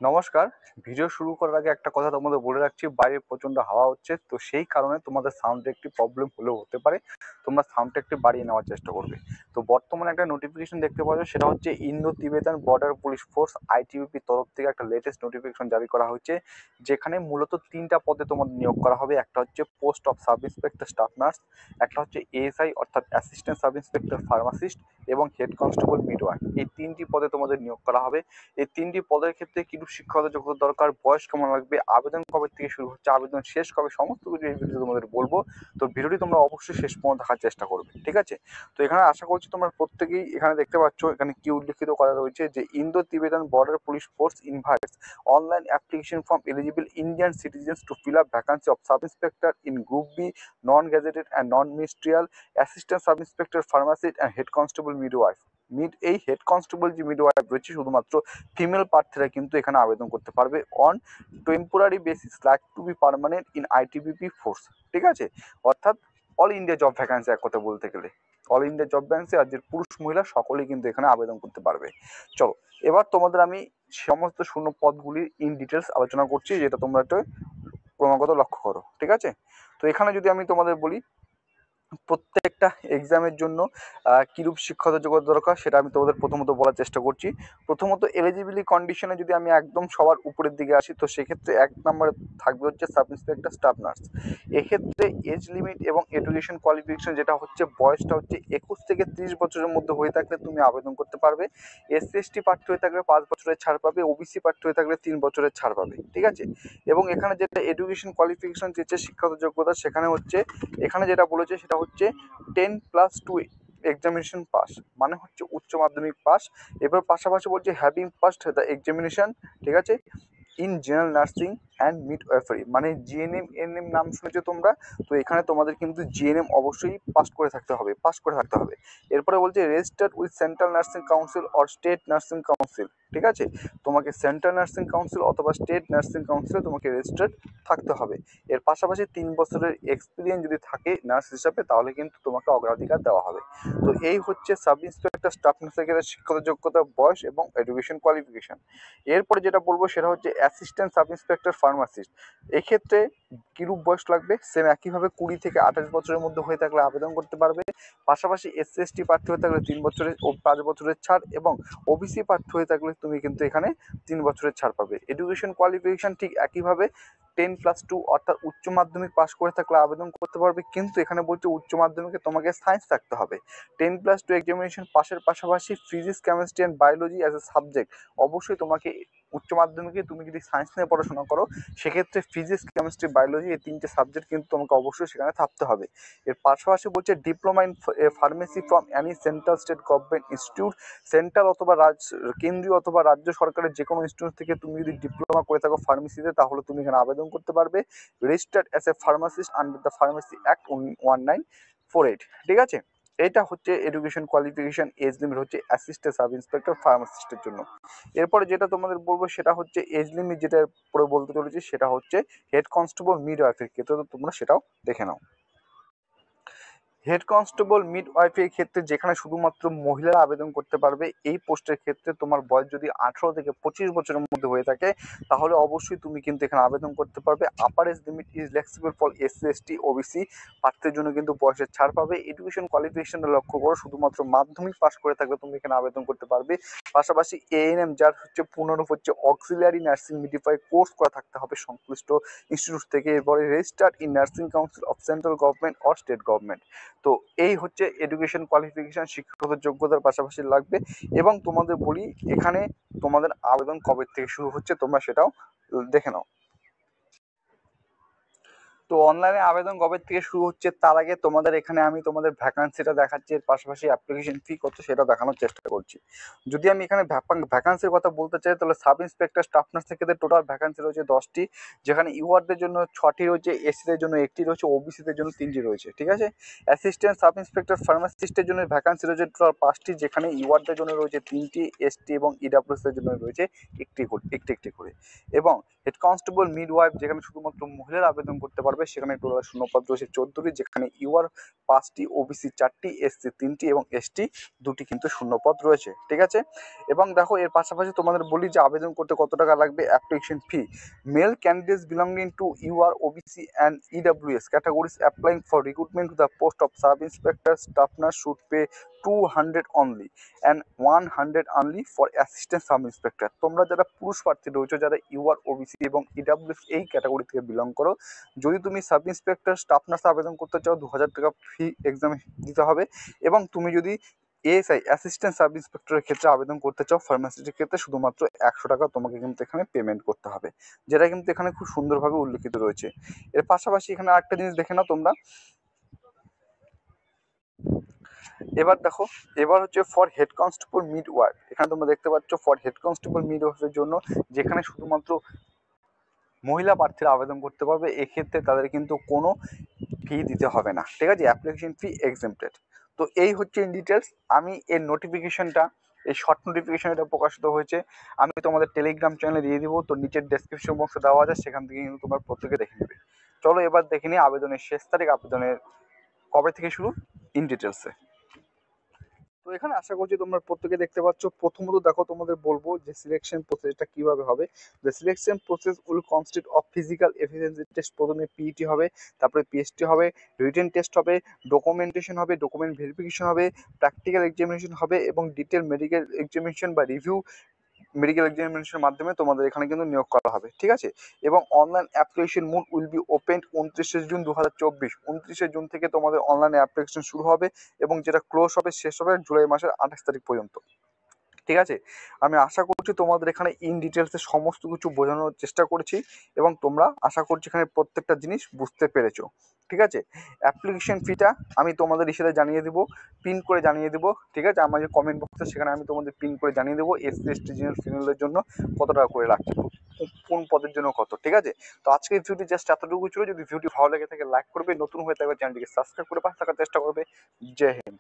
নমস্কার। ভিডিও শুরু করার আগে একটা কথা তোমাদের বলে রাখছি, বাইরে প্রচণ্ড হাওয়া হচ্ছে, তো সেই কারণে তোমাদের সাউন্ডে একটি প্রবলেম হলেও হতে পারে। তোমরা সাউন্ডটা একটু বাড়িয়ে নেওয়ার চেষ্টা করবে। তো বর্তমানে একটা নোটিফিকেশন দেখতে পাচ্ছ, সেটা হচ্ছে Indo Tibetan border police force ITBP তরফ থেকে একটা লেটেস্ট নোটিফিকেশন জারি করা হয়েছে, যেখানে মূলত 3টা পদে তোমাদের নিয়োগ করা হবে। একটা হচ্ছে post of sub inspector staff nurse, একটা হচ্ছে এএসআই অর্থাৎ অ্যাসিস্ট্যান্ট সাব ইন্সপেক্টর ফার্মাসিস্ট এবং হেড কনস্টেবল মিডওয়াইফ। এই 3টি পদে তোমাদের নিয়োগ করা হবে। এই 3টি পদের ক্ষেত্রে কিরূপ শিক্ষাগত যোগ্যতা দরকার, বয়স কেমন লাগবে, আবেদন কবে থেকে শুরু হচ্ছে, আবেদন শেষ কবে, সমস্ত কিছু এই ভিডিওতে তোমাদের বলবো। তো ভিডিওটি তোমরা অবশ্যই শেষ পর্যন্ত দেখার চেষ্টা করবে, ঠিক আছে? তো এখানে আশা করছি তোমরা প্রত্যেকেই এখানে দেখতে পাচ্ছ, এখানে কি উল্লেখিত করা রয়েছে যে Indo Tibetan border police force invites online application from eligible Indian citizens to fill up vacancy of sub inspector in group B, non gazetted and non ministerial, assistant sub inspector pharmacist and head constable midwife. এই head constable যে midwife রয়েছে শুধুমাত্র female প্রার্থীরা কিন্তু এখানে আবেদন করতে পারবে on temporary basis, like to be permanent in ITBP force, ঠিক আছে? অর্থাৎ অল ইন্ডিয়া জব ভ্যাকান্সি, এক কথা বলতে গেলে অল ইন্ডিয়া জব ভ্যাকান্সি, আর যে পুরুষ মহিলা সকলেই কিন্তু এখানে আবেদন করতে পারবে। চলো, এবার তোমাদের আমি সমস্ত শূন্য পদগুলি ইন ডিটেলস আলোচনা করছি, যেটা তোমরা একটু ক্রমাগত লক্ষ্য করো, ঠিক আছে? তো এখানে যদি আমি তোমাদের বলি, প্রত্যেকটা এক্সামের জন্য কীরূপ শিক্ষাগত যোগ্যতা দরকার সেটা আমি তোমাদের প্রথমত বলার চেষ্টা করছি। প্রথমত এলিজিবিলিটি কন্ডিশনে যদি আমি একদম সবার উপরের দিকে আসি, তো সেক্ষেত্রে 1 নম্বরে থাকবে হচ্ছে সাব ইন্সপেক্টর স্টাফ নার্স। এক্ষেত্রে এজ লিমিট এবং এডুকেশন কোয়ালিফিকেশন যেটা হচ্ছে, বয়সটা হচ্ছে 21 থেকে 30 বছরের মধ্যে হয়ে থাকলে তুমি আবেদন করতে পারবে। এসসি এসটি প্রার্থী হয়ে থাকলে 5 বছরের ছাড় পাবে, ওবিসি প্রার্থী হয়ে থাকলে 3 বছরের ছাড় পাবে, ঠিক আছে? এবং এখানে যেটা এডুকেশন কোয়ালিফিকেশন চেয়েছে শিক্ষাগত যোগ্যতা, সেখানে হচ্ছে এখানে যেটা বলেছে সেটা হচ্ছে 10+2 এক্সামিনেশন পাস, মানে হচ্ছে উচ্চ মাধ্যমিক পাস। এবার পাশাপাশি বলছে হ্যাভিং পাসড দ্য এক্সামিনেশন, ঠিক আছে, in general nursing and midwifery, মানে জিএনএম এনএম নাম শুনেছো তোমরা, তো এখানে তোমাদের কিন্তু জিএনএম অবশ্যই পাস করে থাকতে হবে। এরপরে বলছে registered with central nursing council or state nursing council, ঠিক আছে? তোমাকে সেন্ট্রাল নার্সিং কাউন্সিল অথবা স্টেট নার্সিং কাউন্সিলে তোমাকে রেজিস্টার্ড থাকতে হবে। এর পাশাপাশি 3 বছরের এক্সপিরিয়েন্স যদি থাকে নার্স হিসাবে, তাহলে কিন্তু তোমাকে অগ্রাধিকার দেওয়া হবে। তো এই হচ্ছে সাব ইন্সপেক্টর স্টাফ নার্সের ক্ষেত্রে শিক্ষাগত যোগ্যতা, বয়স এবং এডুকেশন কোয়ালিফিকেশন। এরপরে যেটা বলবো সেটা হচ্ছে অ্যাসিস্ট্যান্ট সাব ইন্সপেক্টর ফার্মাসিস্ট। এক্ষেত্রে কিরূপ বয়স লাগবে, সেম একইভাবে 20 থেকে 28 বছরের মধ্যে হয়ে থাকলে আবেদন করতে পারবে। পাশাপাশি এসসি এসটি প্রার্থী হয়ে থাকলে 3 বছরের ও 5 বছরের ছাড়, এবং ওবিসি প্রার্থী হয়ে থাকলে তুমি কিন্তু এখানে 3 বছরের ছাড় পাবে। এডুকেশন কোয়ালিফিকেশন ঠিক একইভাবে 10+2 অর্থাৎ উচ্চ মাধ্যমিক পাস করে থাকলে আবেদন করতে পারবে, কিন্তু এখানে বলছে উচ্চ মাধ্যমিকে তোমাকে সায়েন্স থাকতে হবে। 10+2 এক্সামিনেশন পাসের পাশাপাশি physics, chemistry and biology as a subject অবশ্যই তোমাকে, উচ্চ মাধ্যমিকে তুমি যদি সায়েন্স নিয়ে পড়াশোনা করো সেক্ষেত্রে ফিজিক্স, কেমিস্ট্রি, বায়োলজি এই 3টে সাবজেক্ট কিন্তু তোমাকে অবশ্যই সেখানে থাকতে হবে। এর পাশাপাশি বলছে diploma in pharmacy from Annie central state government institute, central অথবা কেন্দ্রীয় অথবা রাজ্য সরকারের যে কোনো ইনস্টিটিউট থেকে তুমি যদি ডিপ্লোমা করে থাকো ফার্মেসিতে, তাহলে তুমি এখানে আবেদন করতে পারবে। Registered as a pharmacist under the pharmacy act 1948, ঠিক আছে? এটা হচ্ছে এডুকেশন কোয়ালিফিকেশন। এজ লিমিট হচ্ছে অ্যাসিস্ট্যান্ট সাব ইন্সপেক্টর ফার্মাসিস্টের জন্য। এরপরে যেটা তোমাদের বলবো সেটা হচ্ছে এজ লিমিট, যেটা পরে বলতে চলেছি সেটা হচ্ছে হেড কনস্টেবল মিডওয়াইফের ক্ষেত্রে, তো তোমরা সেটাও দেখে নাও। হেড কনস্টেবল মিডওয়াইফের ক্ষেত্রে যেখানে শুধুমাত্র মহিলারা আবেদন করতে পারবে, এই পোস্টের ক্ষেত্রে তোমার বয়স যদি 18 থেকে 25 বছরের মধ্যে হয়ে থাকে, তাহলে অবশ্যই তুমি কিন্তু এখানে আবেদন করতে পারবে। Upper age limit is flexible for SC ST OBC প্রার্থীর জন্য কিন্তু বয়সের ছাড় পাবে। এডুকেশন কোয়ালিফিকেশনটা লক্ষ্য করো, শুধুমাত্র মাধ্যমিক পাস করে থাকলে তুমি এখানে আবেদন করতে পারবে। পাশাপাশি এএনএম, যার হচ্ছে পুনরূপ হচ্ছে অক্সিলিয়ারি নার্সিং মিডিফাই কোর্স করা থাকতে হবে সংশ্লিষ্ট ইনস্টিটিউট থেকে। এরপরে registered in nursing council of central government or state government. তো এই হচ্ছে এডুকেশন কোয়ালিফিকেশন, শিক্ষাগত যোগ্যতার পাশাপাশি লাগবে। এবং তোমাদের বলি এখানে তোমাদের আবেদন কবে থেকে শুরু হচ্ছে, তোমরা সেটাও দেখে নাও। তো অনলাইনে আবেদন কবে থেকে শুরু হচ্ছে, তার আগে তোমাদের এখানে আমি তোমাদের ভ্যাকান্সিটা দেখাচ্ছি, এর পাশাপাশি অ্যাপ্লিকেশন ফি কত সেটা দেখানোর চেষ্টা করছি। যদি আমি এখানে ভ্যাকান্সির কথা বলতে চাই, তাহলে সাব ইন্সপেক্টর স্টাফ নার্স থেকে টোটাল ভ্যাকান্সি রয়েছে 10টি, যেখানে ইউআরদের জন্য 6টি রয়েছে, এসসিদের জন্য 1টি রয়েছে, ওবিসিদের জন্য 3টি রয়েছে, ঠিক আছে? অ্যাসিস্ট্যান্ট সাব ইন্সপেক্টর ফার্মাসিস্টের জন্য ভ্যাকান্সি রয়েছে টোটাল 5টি, যেখানে ইউআরদের জন্য রয়েছে 3টি, এসটি এবং ইডাব্লিউএসের জন্য রয়েছে একটি করে। এবং হেড কনস্টেবল মিডওয়াইফ, যেখানে শুধুমাত্র মহিলারা আবেদন করতে পারবে পারবে। সেখানে টোটাল শূন্যপদ রয়েছে 14টি, যেখানে ইউআর 5টি, ওবিসি 4টি, এসসি 3টি এবং এসটি 2টি কিন্তু শূন্যপদ রয়েছে। ঠিক আছে, এবং দেখো এর পাশাপাশি তোমাদের বলি যে আবেদন করতে কত টাকা লাগবে। Application fee, male candidates belonging to UR, OBC and EWS categories applying for recruitment to the post of sub inspector staff nurse should pay 200 only and 100 only for assistant sub inspector। তোমরা যারা পুরুষ প্রার্থী রয়েছে, যারা UR, OBC এবং EWS এই category থেকে belong করো, যদি তুমি সাব ইন্সপেক্টর স্টাফ নার্স আবেদন করতে চাও 2000 টাকা ফি এক্সাম দিতে হবে। এবং তুমি যদি এএসআই অ্যাসিস্ট্যান্ট সাব ইন্সপেক্টরের ক্ষেত্রে আবেদন করতে চাও ফার্মাসিস্টের ক্ষেত্রে, শুধুমাত্র 100 টাকা তোমাকে কিন্তু এখানে পেমেন্ট করতে হবে, যেটা কিন্তু এখানে খুব সুন্দরভাবে উল্লেখিত রয়েছে। এর পাশাপাশি এখানে আরেকটা জিনিস দেখে নাও তোমরা। এবার দেখো, এবার হচ্ছে for head constable mid wife. এখানে তোমরা দেখতে পাচ্ছ ফর হেড কনস্টেবল মিড ওয়াইফের জন্য, যেখানে শুধুমাত্র মহিলা প্রার্থীরা আবেদন করতে পারবে। এক্ষেত্রে তাদের কিন্তু কোনো ফি দিতে হবে না। ঠিক আছে, অ্যাপ্লিকেশন ফি এক্সেম্পটেড। তো এই হচ্ছে ইন ডিটেলস। আমি এর নোটিফিকেশনটা, এই শর্ট নোটিফিকেশন এটা প্রকাশিত হয়েছে, আমি তোমাদের টেলিগ্রাম চ্যানেলে দিয়ে দিব। তো নিচের ডেসক্রিপশন বক্সে দেওয়া আছে, সেখান থেকে কিন্তু তোমার প্রত্যেকে দেখে নেবে। চলো এবার দেখে নিই আবেদনের শেষ তারিখ, আবেদনের কবে থেকে শুরু ইন ডিটেলসে। তো এখানে আশা করছি তোমরা প্রত্যেকে দেখতে পাচ্ছ। প্রথমত দেখো, তোমাদের বলবো যে সিলেকশন প্রসেসটা কিভাবে হবে। The selection process will consist of physical efficiency test. প্রথমে পিইটি হবে, তারপরে পিএসটি হবে, রিটেন টেস্ট হবে, ডকুমেন্টেশন হবে, ডকুমেন্ট ভেরিফিকেশন হবে, প্র্যাকটিক্যাল এক্সামিনেশন হবে এবং ডিটেল মেডিকেল এক্সামিনেশন বা রিভিউ মেডিকেল এক্সামিনেশনের মাধ্যমে তোমাদের এখানে কিন্তু নিয়োগ করা হবে। ঠিক আছে, এবং online application mode will be open 29শে জুন 2024। 29শে জুন থেকে তোমাদের অনলাইনে অ্যাপ্লিকেশন শুরু হবে এবং যেটা ক্লোজ হবে, শেষ হবে জুলাই মাসের 28 তারিখ পর্যন্ত। ঠিক আছে, আমি আশা করছি তোমাদের এখানে ইন ডিটেলসে সমস্ত কিছু বোঝানোর চেষ্টা করেছি এবং তোমরা আশা করছি এখানে প্রত্যেকটা জিনিস বুঝতে পেরেছো। ঠিক আছে, অ্যাপ্লিকেশন ফিটা আমি তোমাদের ইসেতে জানিয়ে দেবো, পিন করে জানিয়ে দেবো। ঠিক আছে, আমার যে কমেন্ট বক্সে সেখানে আমি তোমাদের পিন করে জানিয়ে দেবো এসসি এসটি জেনারেল ফিমেলদের জন্য কত টাকা করে লাগছে, কোন পদের জন্য কত। ঠিক আছে, তো আজকের ভিডিওটি জাস্ট এতটুকু ছিল। যদি ভিডিওটি ভালো লেগে থাকে লাইক করবে, নতুন হয়ে থাকবে চ্যানেলটিকে সাবস্ক্রাইব করে পাশে থাকার চেষ্টা করবে। জয় হিন্দ।